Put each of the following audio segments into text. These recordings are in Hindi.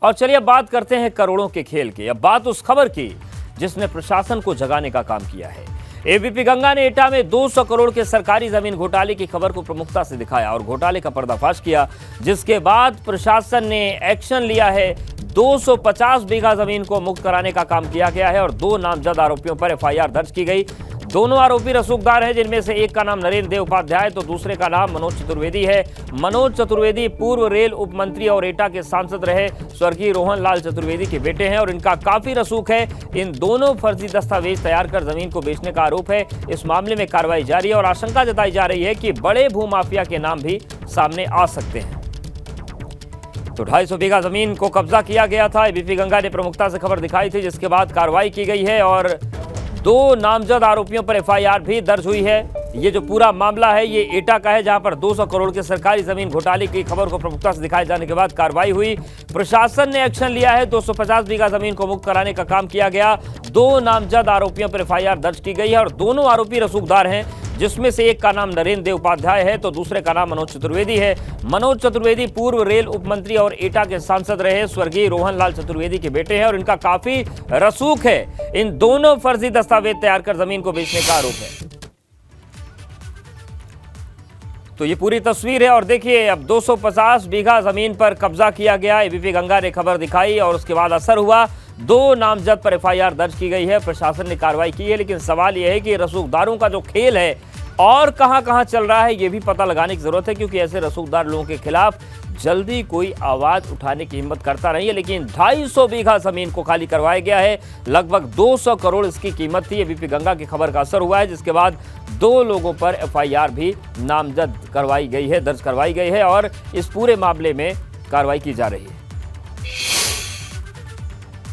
और चलिए अब बात करते हैं करोड़ों के खेल की। अब बात उस खबर की जिसने प्रशासन को जगाने का काम किया है। एबीपी गंगा ने एटा में 200 करोड़ के सरकारी जमीन घोटाले की खबर को प्रमुखता से दिखाया और घोटाले का पर्दाफाश किया, जिसके बाद प्रशासन ने एक्शन लिया है। 250 बीघा जमीन को मुक्त कराने का काम किया गया है और 2 नामजद आरोपियों पर एफआईआर दर्ज की गई। दोनों आरोपी रसूखदार हैं, जिनमें से एक का नाम नरेंद्र देव उपाध्याय तो दूसरे का नाम मनोज चतुर्वेदी है। मनोज चतुर्वेदी पूर्व रेल उप मंत्री और एटा के सांसद रहे स्वर्गीय रोहन लाल चतुर्वेदी के बेटे हैं और इनका काफी रसूख है। इन दोनों फर्जी दस्तावेज तैयार कर जमीन को बेचने का आरोप है। इस मामले में कार्रवाई जारी है और आशंका जताई जा रही है कि बड़े भूमाफिया के नाम भी सामने आ सकते हैं। तो 250 बीघा जमीन को कब्जा किया गया था। एबीपी गंगा ने प्रमुखता से खबर दिखाई थी, जिसके बाद कार्रवाई की गई है और 2 नामजद आरोपियों पर एफआईआर भी दर्ज हुई है। ये जो पूरा मामला है ये एटा का है, जहां पर 200 करोड़ के सरकारी जमीन घोटाले की खबर को प्रमुखता से दिखाए जाने के बाद कार्रवाई हुई। प्रशासन ने एक्शन लिया है। 250 बीघा जमीन को मुक्त कराने का काम किया गया। 2 नामजद आरोपियों पर एफआईआर दर्ज की गई है और दोनों आरोपी रसूखदार हैं, जिसमें से एक का नाम नरेंद्र देव उपाध्याय है तो दूसरे का नाम मनोज चतुर्वेदी है। मनोज चतुर्वेदी पूर्व रेल उप मंत्री और एटा के सांसद रहे स्वर्गीय रोहन लाल चतुर्वेदी के बेटे हैं और इनका काफी रसूख है। इन दोनों फर्जी दस्तावेज तैयार कर जमीन को बेचने का आरोप है। तो ये पूरी तस्वीर है और देखिए अब 250 बीघा जमीन पर कब्जा किया गया। एबीपी गंगा ने खबर दिखाई और उसके बाद असर हुआ। 2 नामजद पर एफआईआर दर्ज की गई है। प्रशासन ने कार्रवाई की है, लेकिन सवाल यह है कि रसूखदारों का जो खेल है और कहां चल रहा है ये भी पता लगाने की जरूरत है, क्योंकि ऐसे रसूखदार लोगों के खिलाफ जल्दी कोई आवाज उठाने की हिम्मत करता नहीं है। लेकिन 250 बीघा जमीन को खाली करवाया गया है। लगभग 200 करोड़ इसकी कीमत थी। एबीपी गंगा की खबर का असर हुआ है, जिसके बाद 2 लोगों पर एफआईआर भी नामजद करवाई गई है, दर्ज करवाई गई है और इस पूरे मामले में कार्रवाई की जा रही है।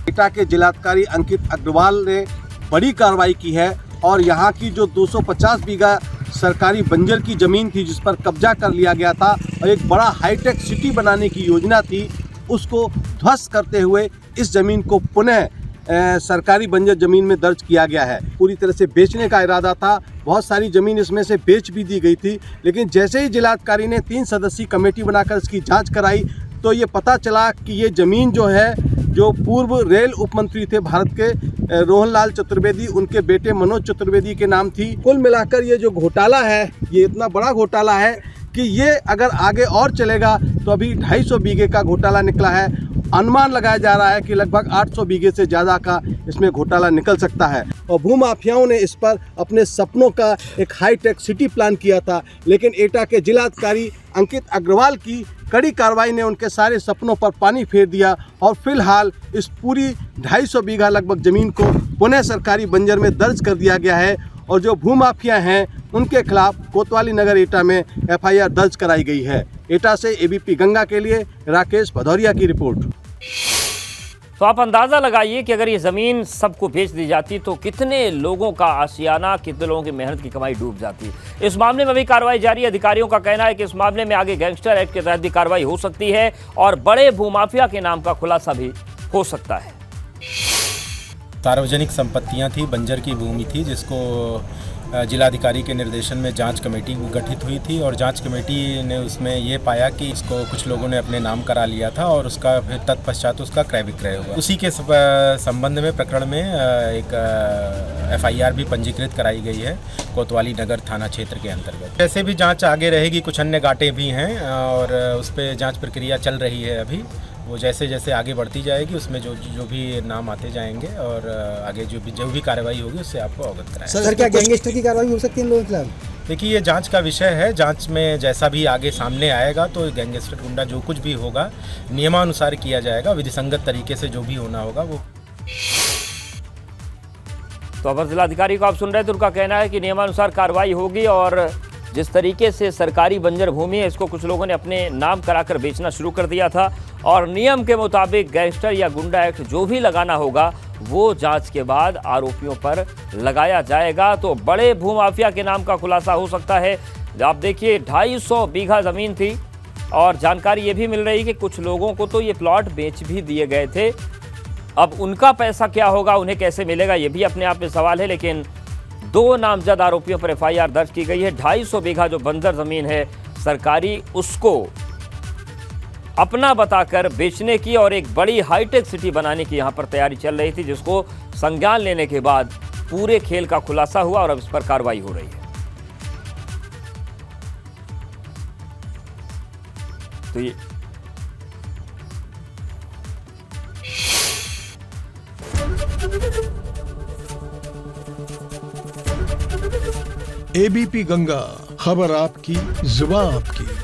एटा के जिलाधिकारी अंकित अग्रवाल ने बड़ी कार्रवाई की है और यहाँ की जो 250 बीघा सरकारी बंजर की ज़मीन थी, जिस पर कब्जा कर लिया गया था और एक बड़ा हाईटेक सिटी बनाने की योजना थी, उसको ध्वस्त करते हुए इस ज़मीन को पुनः सरकारी बंजर ज़मीन में दर्ज किया गया है। पूरी तरह से बेचने का इरादा था। बहुत सारी ज़मीन इसमें से बेच भी दी गई थी, लेकिन जैसे ही जिलाधिकारी ने 3 सदस्यीय कमेटी बनाकर इसकी जाँच कराई तो ये पता चला कि ये ज़मीन जो है, जो पूर्व रेल उप मंत्री थे भारत के रोहन लाल चतुर्वेदी, उनके बेटे मनोज चतुर्वेदी के नाम थी। कुल मिलाकर ये जो घोटाला है ये इतना बड़ा घोटाला है कि ये अगर आगे और चलेगा तो अभी 250 बीघे का घोटाला निकला है। अनुमान लगाया जा रहा है कि लगभग 800 बीघे से ज़्यादा का इसमें घोटाला निकल सकता है और भूमाफियाओं ने इस पर अपने सपनों का एक हाईटेक सिटी प्लान किया था, लेकिन एटा के जिलाधिकारी अंकित अग्रवाल की कड़ी कार्रवाई ने उनके सारे सपनों पर पानी फेर दिया और फिलहाल इस पूरी 250 बीघा लगभग ज़मीन को पुनः सरकारी बंजर में दर्ज कर दिया गया है और जो भूमाफिया हैं उनके खिलाफ कोतवाली नगर एटा में एफआईआर दर्ज कराई गई है। एटा से एबीपी गंगा के लिए राकेश भदौरिया की रिपोर्ट। तो आप अंदाजा लगाइए कि अगर ये जमीन सबको बेच दी जाती तो कितने लोगों का आशियाना, कितने लोगों की मेहनत की कमाई डूब जाती। इस मामले में भी कार्रवाई जारी है। अधिकारियों का कहना है कि इस मामले में आगे गैंगस्टर एक्ट के तहत भी कार्रवाई हो सकती है और बड़े भूमाफिया के नाम का खुलासा भी हो सकता है। सार्वजनिक संपत्तियां थी, बंजर की भूमि थी, जिसको जिलाधिकारी के निर्देशन में जांच कमेटी गठित हुई थी और जांच कमेटी ने उसमें ये पाया कि इसको कुछ लोगों ने अपने नाम करा लिया था और उसका फिर तत्पश्चात उसका क्रय विक्रय हुआ। उसी के संबंध में प्रकरण में एक एफआईआर भी पंजीकृत कराई गई है कोतवाली नगर थाना क्षेत्र के अंतर्गत। जैसे भी जांच आगे रहेगी, कुछ अन्य गांठें भी हैं और उस पर जाँच प्रक्रिया चल रही है अभी। वो जैसे जैसे आगे बढ़ती जाएगी उसमें जो भी नाम आते जाएंगे और आगे जो भी कार्रवाई होगी उससे आपको अवगत कराएंगे। सर, क्या गैंगस्टर की कार्रवाई हो सकती है इन लोगों के खिलाफ? देखिए, ये जांच का विषय है। जांच में जैसा भी आगे सामने आएगा तो गैंगस्टर गुंडा जो कुछ भी होगा नियमानुसार किया जाएगा, विधिसंगत तरीके से जो भी होना होगा वो। तो अपर जिलाधिकारी को आप सुन रहे थे, उनका कहना है कि नियमानुसार कार्रवाई होगी और जिस तरीके से सरकारी बंजर भूमि है इसको कुछ लोगों ने अपने नाम कराकर बेचना शुरू कर दिया था और नियम के मुताबिक गैंगस्टर या गुंडा एक्ट जो भी लगाना होगा वो जांच के बाद आरोपियों पर लगाया जाएगा। तो बड़े भूमाफिया के नाम का खुलासा हो सकता है। आप देखिए, 250 बीघा ज़मीन थी और जानकारी ये भी मिल रही कि कुछ लोगों को तो ये प्लॉट बेच भी दिए गए थे। अब उनका पैसा क्या होगा, उन्हें कैसे मिलेगा, ये भी अपने आप में सवाल है। लेकिन 2 नामजद आरोपियों पर एफआईआर दर्ज की गई है। 250 बीघा जो बंजर जमीन है सरकारी, उसको अपना बताकर बेचने की और एक बड़ी हाईटेक सिटी बनाने की यहां पर तैयारी चल रही थी, जिसको संज्ञान लेने के बाद पूरे खेल का खुलासा हुआ और अब इस पर कार्रवाई हो रही है। तो ये एबीपी गंगा, खबर आपकी, जुबान आपकी।